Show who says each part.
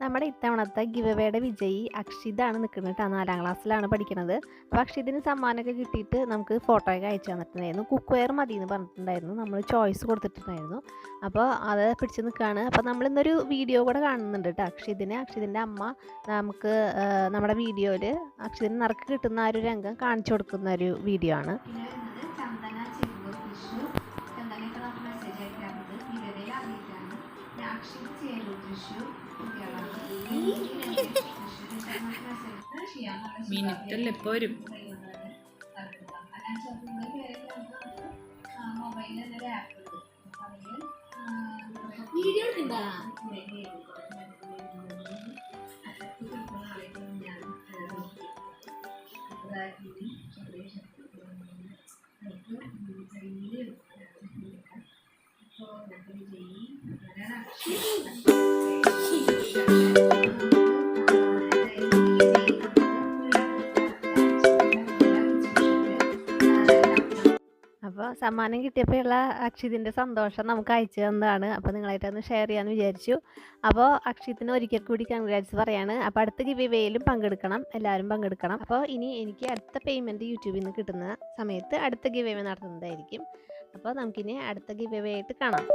Speaker 1: നമ്മുടെ ഇത്തവണത്തെ ഗിവ് അവേയുടെ വിജയി അക്ഷിതാണ് നിൽക്കുന്നത് കേട്ടോ. 4ാം ക്ലാസ്സിലാണ് പഠിക്കുന്നത്. അപ്പോൾ അക്ഷിതിന് സമ്മാനമൊക്കെ കിട്ടിയിട്ട് നമുക്ക് ഫോട്ടോയൊക്കെ അയച്ചു തന്നിട്ടുണ്ടായിരുന്നു. കുക്ക് വെയർ മതി എന്ന് പറഞ്ഞിട്ടുണ്ടായിരുന്നു. നമ്മൾ ചോയ്സ് കൊടുത്തിട്ടുണ്ടായിരുന്നു. അപ്പോൾ അത് പിടിച്ച് നിൽക്കുകയാണ്. അപ്പോൾ നമ്മളിന്നൊരു വീഡിയോ കൂടെ കാണുന്നുണ്ട് കേട്ടോ. അക്ഷിതിൻ്റെ അമ്മ നമുക്ക് നമ്മുടെ വീഡിയോയിൽ അക്ഷിതിന് നറുക്ക് കിട്ടുന്ന ആ ഒരു രംഗം കാണിച്ചു കൊടുക്കുന്ന ഒരു വീഡിയോ ആണ്.
Speaker 2: മിനിറ്റല്ലേ ഇപ്പോൾ വരും.
Speaker 1: അപ്പോൾ സമ്മാനം കിട്ടിയപ്പോഴുള്ള അക്ഷിതിൻ്റെ സന്തോഷം നമുക്ക് അയച്ചു തന്നതാണ്. അപ്പോൾ നിങ്ങളായിട്ടൊന്ന് ഷെയർ ചെയ്യാമെന്ന് വിചാരിച്ചു. അപ്പോൾ അക്ഷിത്തിന് ഒരിക്കൽ കൂടി കൺഗ്രാറ്റ്സ് പറയാണ്. അപ്പോൾ അടുത്ത ഗിവ് അവേയിലും പങ്കെടുക്കണം, എല്ലാവരും പങ്കെടുക്കണം. അപ്പോൾ ഇനി എനിക്ക് അടുത്ത പേയ്മെൻറ്റ് യൂട്യൂബിൽ നിന്ന് കിട്ടുന്ന സമയത്ത് അടുത്ത ഗിവ് അവേ നടത്തുന്നതായിരിക്കും. അപ്പോൾ നമുക്കിനി അടുത്ത ഗിവ് അവേ ആയിട്ട് കാണാം.